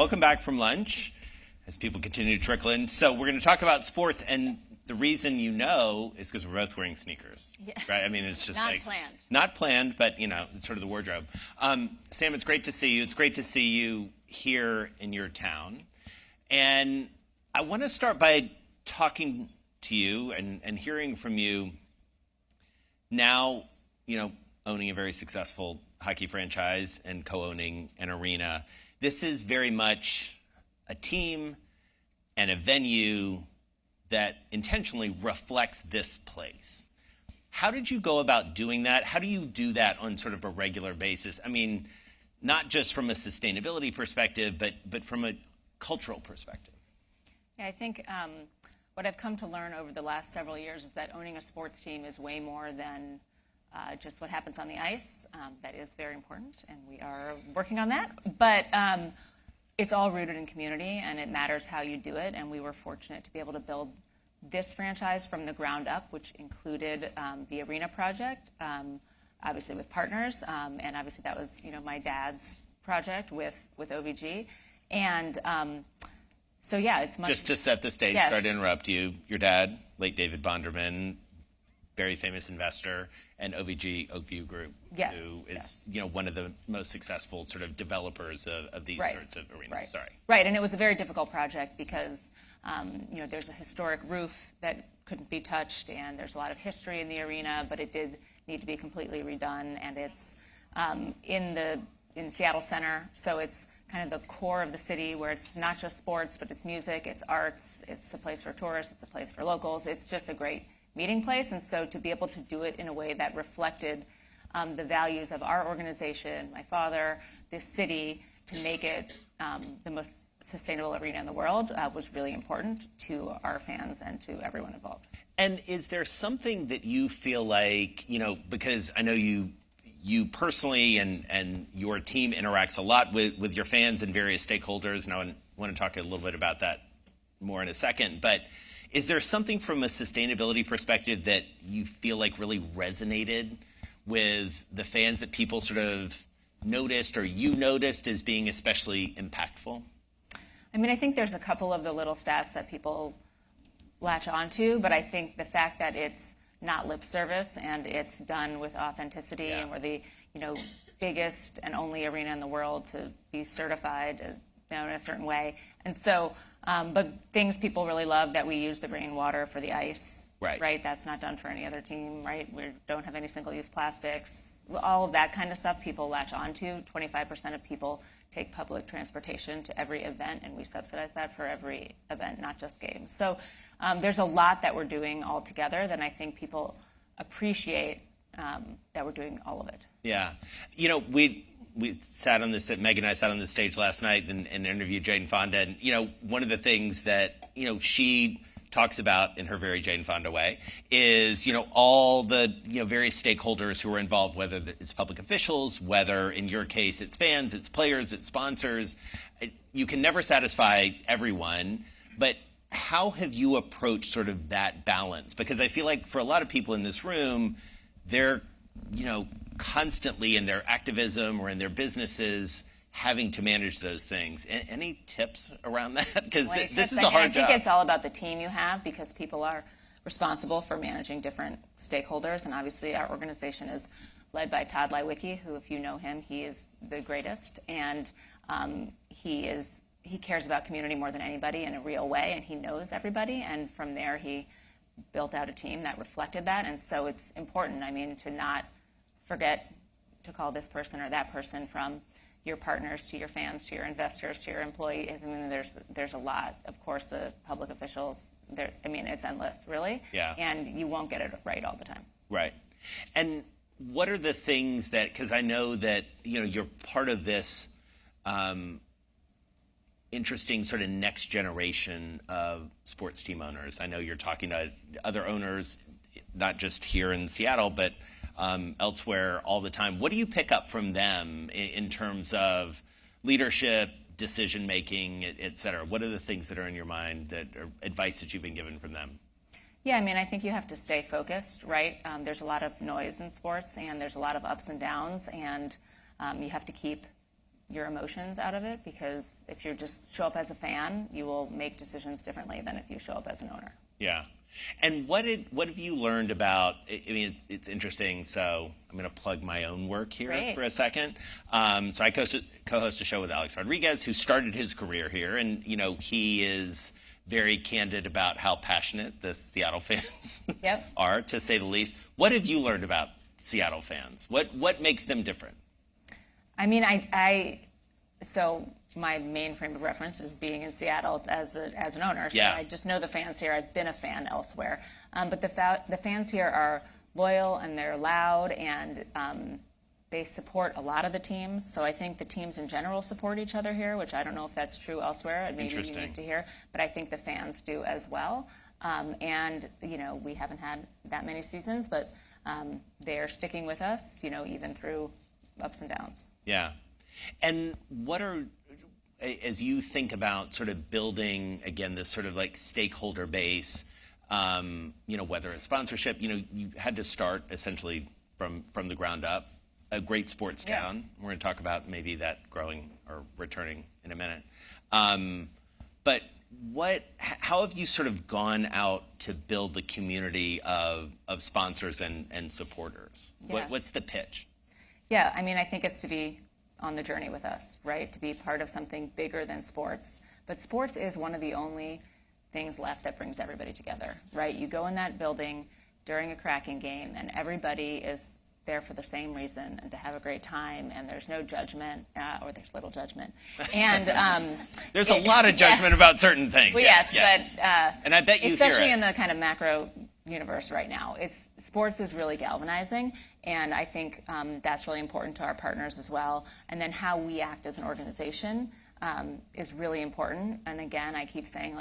welcome back from lunch as people continue to trickle in. So we're going to talk about sports, and the reason is because we're both wearing sneakers, right? I mean, it's just not planned, but it's sort of the wardrobe. Sam, it's great to see you. It's great to see you here in your town, and I want to start by talking to you and hearing from you now, owning a very successful hockey franchise and co-owning an arena. This is very much a team and a venue that intentionally reflects this place. How did you go about doing that? How do you do that on sort of a regular basis? I mean, not just from a sustainability perspective, but from a cultural perspective. Yeah, I think what I've come to learn over the last several years is that owning a sports team is way more than just what happens on the ice. That is very important, and we are working on that. But it's all rooted in community, and it matters how you do it. And we were fortunate to be able to build this franchise from the ground up, which included the arena project, obviously with partners, and obviously that was my dad's project with OVG, and so yeah, it's much. Just to set the stage, yes. Sorry to interrupt you. Your dad, late David Bonderman, very famous investor, and Oakview Group, yes. who is one of the most successful sort of developers of these sorts of arenas. Right. Sorry. Right, and it was a very difficult project because there's a historic roof that couldn't be touched, and there's a lot of history in the arena, but it did need to be completely redone, and it's in Seattle Center, so it's kind of the core of the city where it's not just sports, but it's music, it's arts, it's a place for tourists, it's a place for locals. It's just a great meeting place, and so to be able to do it in a way that reflected the values of our organization, my father, this city, to make it the most sustainable arena in the world was really important to our fans and to everyone involved. And is there something that you feel like, because I know you personally and your team interacts a lot with your fans and various stakeholders, and I want to talk a little bit about that more in a second, but is there something from a sustainability perspective that you feel like really resonated with the fans that people sort of noticed or you noticed as being especially impactful? I mean, I think there's a couple of the little stats that people latch onto, but I think the fact that it's not lip service and it's done with authenticity, and we're the biggest and only arena in the world to be certified in a certain way. And so, but things people really love, that we use the rainwater for the ice, right? That's not done for any other team, right? We don't have any single-use plastics. All of that kind of stuff people latch onto. 25% of people take public transportation to every event, and we subsidize that for every event, not just games. So there's a lot that we're doing all together that I think people appreciate that we're doing all of it. Yeah. We sat on this, Meg and I sat on this stage last night and interviewed Jane Fonda. And, one of the things that, she talks about in her very Jane Fonda way is, all the, various stakeholders who are involved, whether it's public officials, whether in your case it's fans, it's players, it's sponsors. You can never satisfy everyone, but how have you approached sort of that balance? Because I feel like for a lot of people in this room, they're, constantly in their activism or in their businesses having to manage those things. Any tips around that? Because this is a hard job. I think it's all about the team you have, because people are responsible for managing different stakeholders. And obviously our organization is led by Todd Leiweke, who, if you know him, he is the greatest. And he cares about community more than anybody in a real way, and he knows everybody. And from there, he built out a team that reflected that. And so it's important, to not forget to call this person or that person, from your partners to your fans to your investors to your employees. There's a lot. Of course, the public officials, it's endless, really. Yeah. And you won't get it right all the time. Right. And what are the things that, because I know that, you're part of this interesting sort of next generation of sports team owners. I know you're talking to other owners, not just here in Seattle, but elsewhere all the time. What do you pick up from them in terms of leadership, decision making, et cetera? What are the things that are in your mind that are advice that you've been given from them? Yeah, I think you have to stay focused, right? There's a lot of noise in sports, and there's a lot of ups and downs, and you have to keep your emotions out of it, because if you just show up as a fan, you will make decisions differently than if you show up as an owner. Yeah. And what have you learned about, I mean, it's interesting, so I'm going to plug my own work here for a second. So I co-host a show with Alex Rodriguez, who started his career here, and, he is very candid about how passionate the Seattle fans are, to say the least. What have you learned about Seattle fans? What makes them different? I mean, so my main frame of reference is being in Seattle as an owner. So I just know the fans here. I've been a fan elsewhere. But the fans here are loyal, and they're loud, and they support a lot of the teams. So I think the teams in general support each other here, which I don't know if that's true elsewhere. It may be unique to here. But I think the fans do as well. And, we haven't had that many seasons, but they're sticking with us, even through ups and downs. Yeah. And as you think about sort of building, again, this sort of like stakeholder base, whether it's sponsorship, you had to start essentially from the ground up, a great sports town. We're going to talk about maybe that growing or returning in a minute. But how have you sort of gone out to build the community of sponsors and supporters? Yeah. What's the pitch? Yeah, I mean, I think it's to be on the journey with us, right? To be part of something bigger than sports. But sports is one of the only things left that brings everybody together, right? You go in that building during a Kraken game, and everybody is there for the same reason, and to have a great time, and there's no judgment, or there's little judgment. And there's a lot of judgment about certain things. Well, but and I bet you especially hear it. In the kind of macro universe right now, sports is really galvanizing, and I think that's really important to our partners as well. And then how we act as an organization is really important. And again, I keep saying,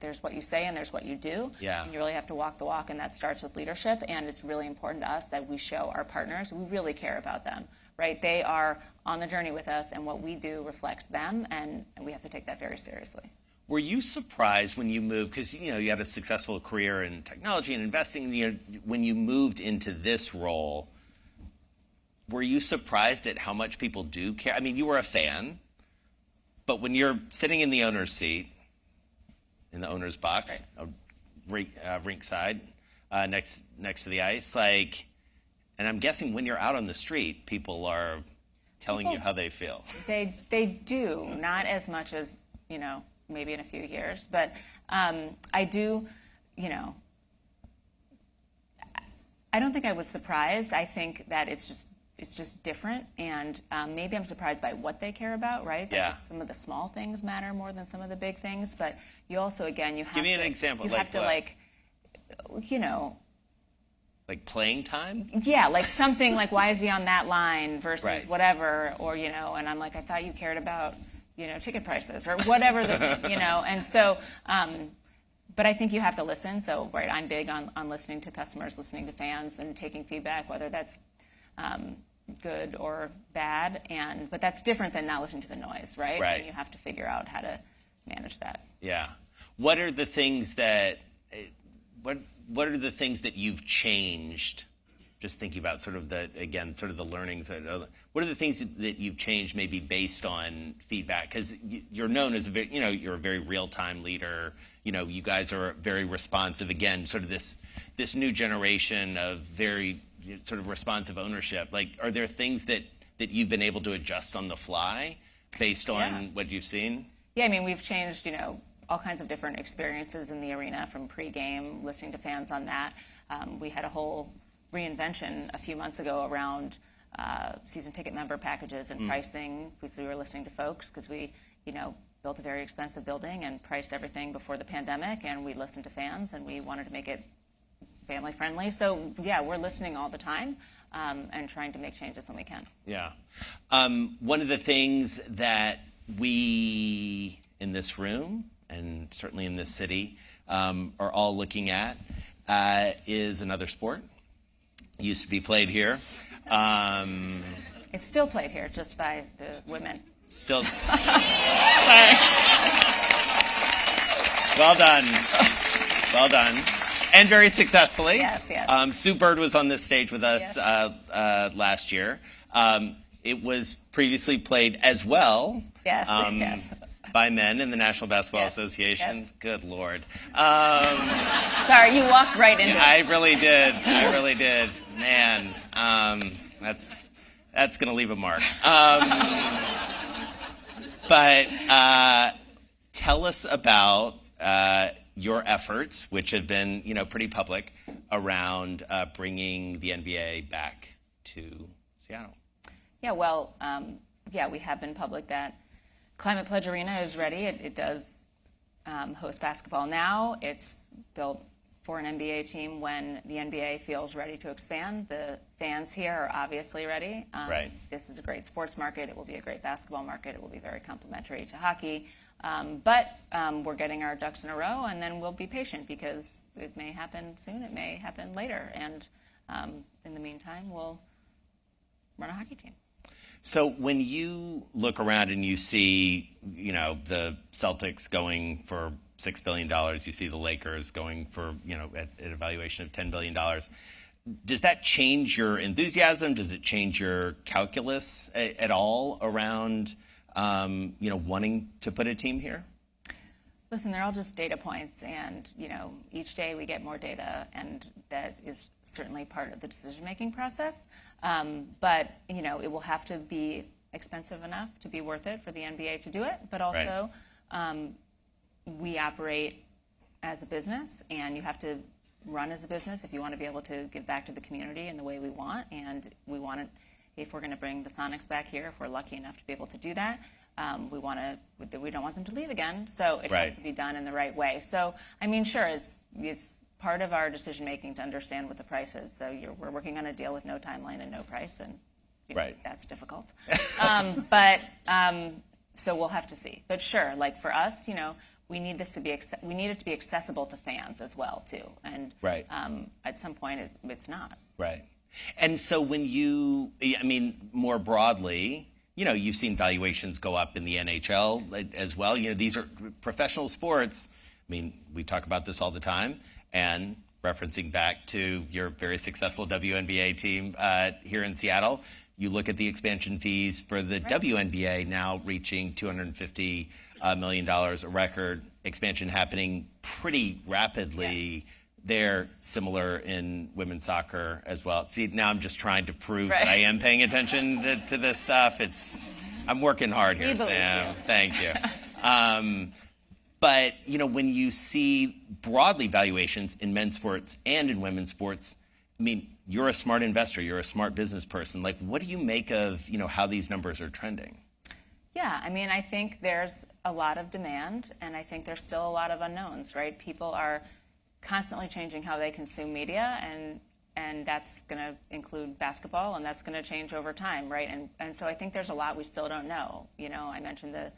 there's what you say and there's what you do. Yeah. And you really have to walk the walk, and that starts with leadership. And it's really important to us that we show our partners we really care about them, right? They are on the journey with us, and what we do reflects them, and we have to take that very seriously. Were you surprised when you moved, because you had a successful career in technology and investing, when you moved into this role, were you surprised at how much people do care? I mean, you were a fan, but when you're sitting in the owner's seat, in the owner's box, rink side, next to the ice, and I'm guessing when you're out on the street, people are telling you how they feel. They do, not as much as, maybe in a few years, but I do, I don't think I was surprised. I think that it's just different, and maybe I'm surprised by what they care about, right? Yeah. Some of the small things matter more than some of the big things, but you also, again, you have Give me an example. You have to, like playing time? Yeah, like something like, why is he on that line versus whatever, or, and I'm like, I thought you cared about, ticket prices or whatever, and so, but I think you have to listen. So, I'm big on listening to customers, listening to fans, and taking feedback, whether that's good or bad, but that's different than not listening to the noise, right? Right. And you have to figure out how to manage that. Yeah. What are the things that you've changed? Just thinking about sort of the learnings. What are the things that you've changed, maybe based on feedback? Because you're known as you're a very real-time leader. You guys are very responsive. Again, sort of this new generation of very sort of responsive ownership. Are there things that you've been able to adjust on the fly based on what you've seen? Yeah, I mean, we've changed, all kinds of different experiences in the arena, from pregame, listening to fans on that. We had a whole reinvention a few months ago around season ticket member packages and pricing, because we were listening to folks, because we, built a very expensive building and priced everything before the pandemic, and we listened to fans, and we wanted to make it family friendly. So yeah, we're listening all the time and trying to make changes when we can. Yeah. One of the things that we in this room, and certainly in this city, are all looking at is another sport. It used to be played here. It's still played here, just by the women. Still. Sorry. Well done. Well done. And very successfully. Yes, yes. Sue Bird was on this stage with us last year. It was previously played as well. Yes. Yes. By men in the National Basketball Association. Yes. Good Lord. Sorry, you walked right into it. I really did. Man, that's going to leave a mark. But tell us about your efforts, which have been, pretty public, around bringing the NBA back to Seattle. Yeah, well, we have been public that Climate Pledge Arena is ready. It does host basketball now. It's built for an NBA team when the NBA feels ready to expand. The fans here are obviously ready. Right. This is a great sports market. It will be a great basketball market. It will be very complementary to hockey. But we're getting our ducks in a row, and then we'll be patient because it may happen soon. It may happen later. And in the meantime, we'll run a hockey team. So when you look around and you see, the Celtics going for $6 billion, you see the Lakers going for, at a valuation of $10 billion, does that change your enthusiasm? Does it change your calculus at all around, wanting to put a team here? Listen, they're all just data points, and each day we get more data, and that is certainly part of the decision-making process. But it will have to be expensive enough to be worth it for the NBA to do it. But also, we operate as a business, and you have to run as a business if you want to be able to give back to the community in the way we want. And we want to, if we're going to bring the Sonics back here, if we're lucky enough to be able to do that. We don't want them to leave again, so it has to be done in the right way. So, sure, it's part of our decision making to understand what the price is. So we're working on a deal with no timeline and no price, and that's difficult. So we'll have to see. But sure, like for us, we need this to be we need it to be accessible to fans as well too. And at some point, it's not. Right. And so when you, more broadly. You've seen valuations go up in the NHL as well. These are professional sports. We talk about this all the time. And referencing back to your very successful WNBA team here in Seattle, you look at the expansion fees for the WNBA now reaching $250 million, a record expansion happening pretty rapidly. Yeah. They're similar in women's soccer as well. See, now I'm just trying to prove that I am paying attention to this stuff. I'm working hard here, Sam. Thank you. But, when you see broadly valuations in men's sports and in women's sports, you're a smart investor. You're a smart business person. Like, what do you make of, how these numbers are trending? Yeah, I think there's a lot of demand, and I think there's still a lot of unknowns, right? People are constantly changing how they consume media, and that's going to include basketball, and that's going to change over time, right? And so I think there's a lot we still don't know. I mentioned the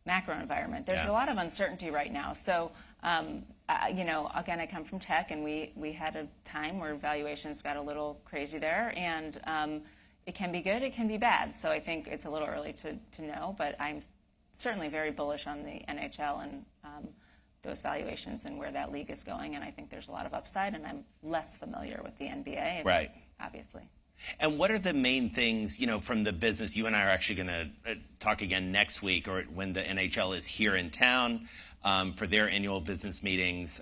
macro environment. There's a lot of uncertainty right now. So, again, I come from tech, and we had a time where valuations got a little crazy there, and it can be good, it can be bad. So I think it's a little early to know, but I'm certainly very bullish on the NHL and those valuations and where that league is going, and I think there's a lot of upside, and I'm less familiar with the NBA, obviously. And what are the main things, from the business? You and I are actually going to talk again next week, or when the NHL is here in town for their annual business meetings.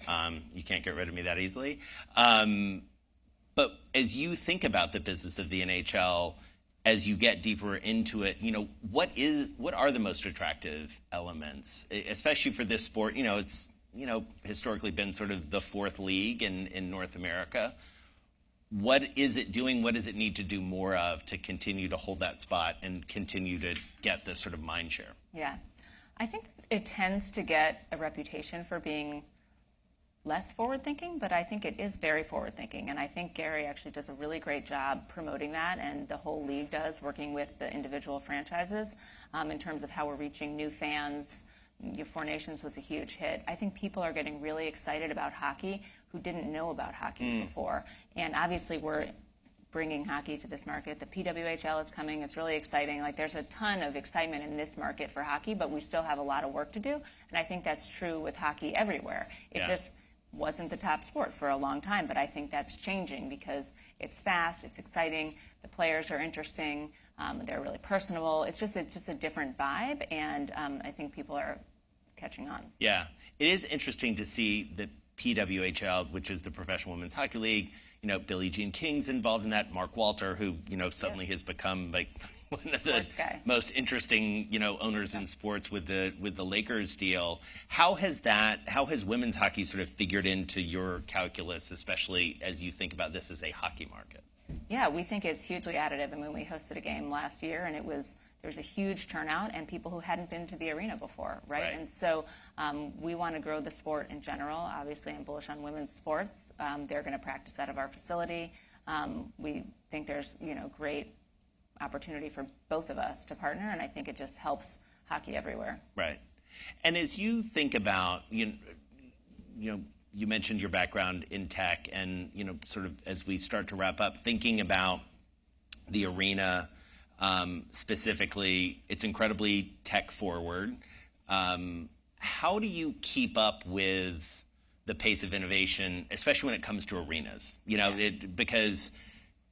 You can't get rid of me that easily. But as you think about the business of the NHL, as you get deeper into it, what are the most attractive elements, especially for this sport? It's historically been sort of the fourth league in North America. What is it doing? What does it need to do more of to continue to hold that spot and continue to get this sort of mind share? Yeah, I think it tends to get a reputation for being less forward-thinking, but I think it is very forward-thinking, and I think Gary actually does a really great job promoting that, and the whole league does, working with the individual franchises in terms of how we're reaching new fans. Four Nations was a huge hit. I think people are getting really excited about hockey who didn't know about hockey before, and obviously we're bringing hockey to this market. The PWHL is coming. It's really exciting. There's a ton of excitement in this market for hockey, but we still have a lot of work to do, and I think that's true with hockey everywhere. It just wasn't the top sport for a long time, but I think that's changing because it's fast, it's exciting, the players are interesting, They're really personable. It's just a different vibe, and I think people are catching on. Yeah, it is interesting to see the PWHL, which is the Professional Women's Hockey League. Billie Jean King's involved in that. Mark Walter, who suddenly has become like one of the most interesting owners in sports with the Lakers deal. How has women's hockey sort of figured into your calculus, especially as you think about this as a hockey market? Yeah, we think it's hugely additive. I mean, we hosted a game last year, and there's a huge turnout and people who hadn't been to the arena before, right? And so we want to grow the sport in general. Obviously, I'm bullish on women's sports. They're going to practice out of our facility. We think there's great opportunity for both of us to partner, and I think it just helps hockey everywhere. Right. And as you think about, you mentioned your background in tech, and sort of as we start to wrap up, thinking about the arena specifically, it's incredibly tech forward. How do you keep up with the pace of innovation, especially when it comes to arenas? Because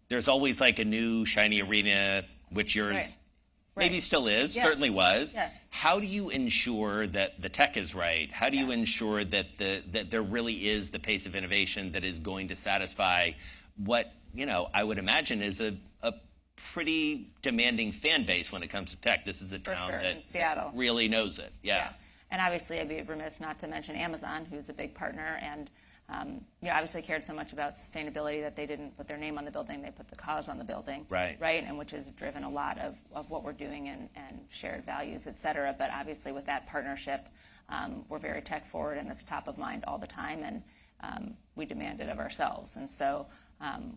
there's always like a new shiny arena, which yours maybe still is, certainly was. Yeah. How do you ensure that the tech is right? How do you ensure that that there really is the pace of innovation that is going to satisfy what I would imagine is a pretty demanding fan base when it comes to tech? This is a town that Seattle really knows it. Yeah. And obviously, I'd be remiss not to mention Amazon, who's a big partner, and obviously cared so much about sustainability that they didn't put their name on the building; they put the cause on the building, right? And which has driven a lot of what we're doing and shared values, et cetera. But obviously, with that partnership, we're very tech forward, and it's top of mind all the time, and we demand it of ourselves. And so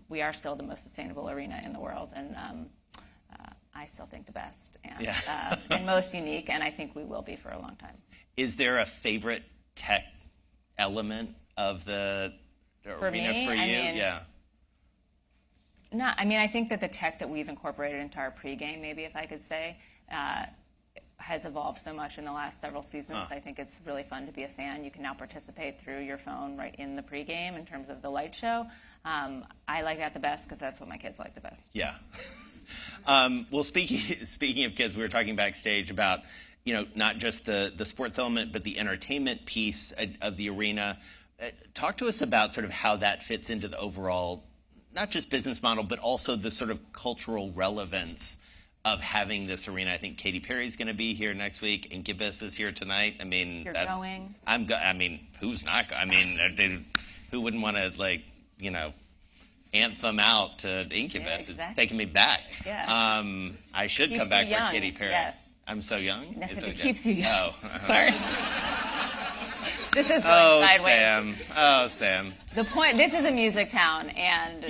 we are still the most sustainable arena in the world, and I still think the best and most unique, and I think we will be for a long time. Is there a favorite tech element of the arena for you? I think that the tech that we've incorporated into our pregame, maybe if I could say, has evolved so much in the last several seasons. I think it's really fun to be a fan. You can now participate through your phone right in the pregame in terms of the light show. I like that the best because that's what my kids like the best. Yeah. Well, speaking of kids, we were talking backstage about not just the sports element, but the entertainment piece of the arena. Talk to us about sort of how that fits into the overall, not just business model, but also the sort of cultural relevance of having this arena. I think Katy Perry's going to be here next week. Incubus is here tonight. I mean, You're going. I mean, who's not? Who wouldn't want to anthem out to Incubus? Yeah, exactly. It's taking me back. Yeah. I should come back for Katy Perry. Yes. I'm so young? It keeps you young. Oh. Sorry. This is going sideways. Sam. The point, this is a music town, and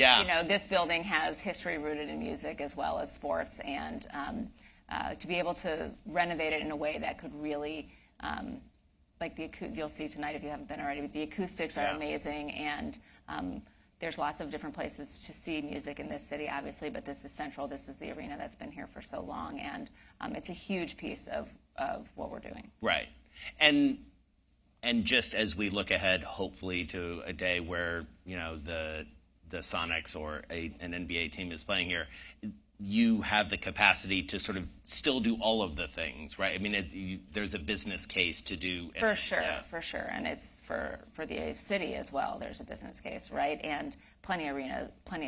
this building has history rooted in music as well as sports, and to be able to renovate it in a way that could really, you'll see tonight if you haven't been already, the acoustics are amazing, and there's lots of different places to see music in this city, obviously, but this is central. This is the arena that's been here for so long, and it's a huge piece of what we're doing. Right. And just as we look ahead, hopefully, to a day where the Sonics or an NBA team is playing here, you have the capacity to sort of still do all of the things, right? I mean, there's a business case to do. For sure, and it's for the city as well. There's a business case, right? And plenty of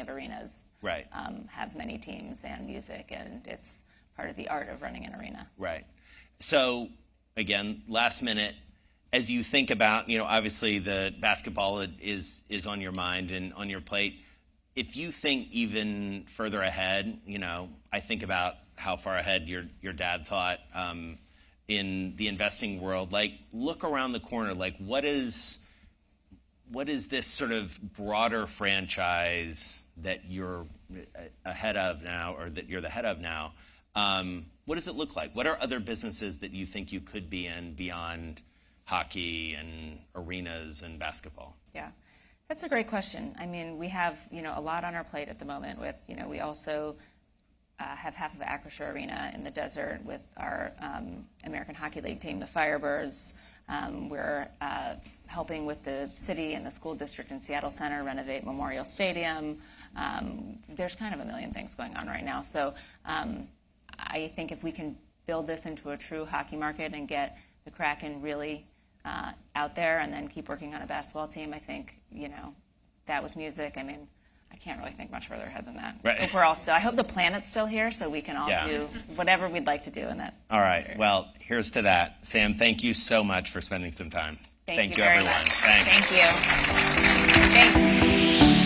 arenas, right? Have many teams and music, and it's part of the art of running an arena. Right. So, again, last minute. As you think about, obviously the basketball is on your mind and on your plate. If you think even further ahead, I think about how far ahead your dad thought in the investing world. Like, look around the corner. Like, what is this sort of broader franchise that you're ahead of now, or that you're the head of now? What does it look like? What are other businesses that you think you could be in beyond hockey and arenas and basketball? Yeah, that's a great question. I mean, we have, a lot on our plate at the moment with, we also have half of Acrisure Arena in the desert with our American Hockey League team, the Firebirds. We're helping with the city and the school district in Seattle Center renovate Memorial Stadium. There's kind of a million things going on right now. So I think if we can build this into a true hockey market and get the Kraken really out there and then keep working on a basketball team, I think, that with music, I mean, I can't really think much further ahead than that. Right. If we're all still, I hope the planet's still here so we can all do whatever we'd like to do in that. All right. Well, here's to that. Sam, thank you so much for spending some time. Thank you everyone. much. Thanks. Thank you. Thank you.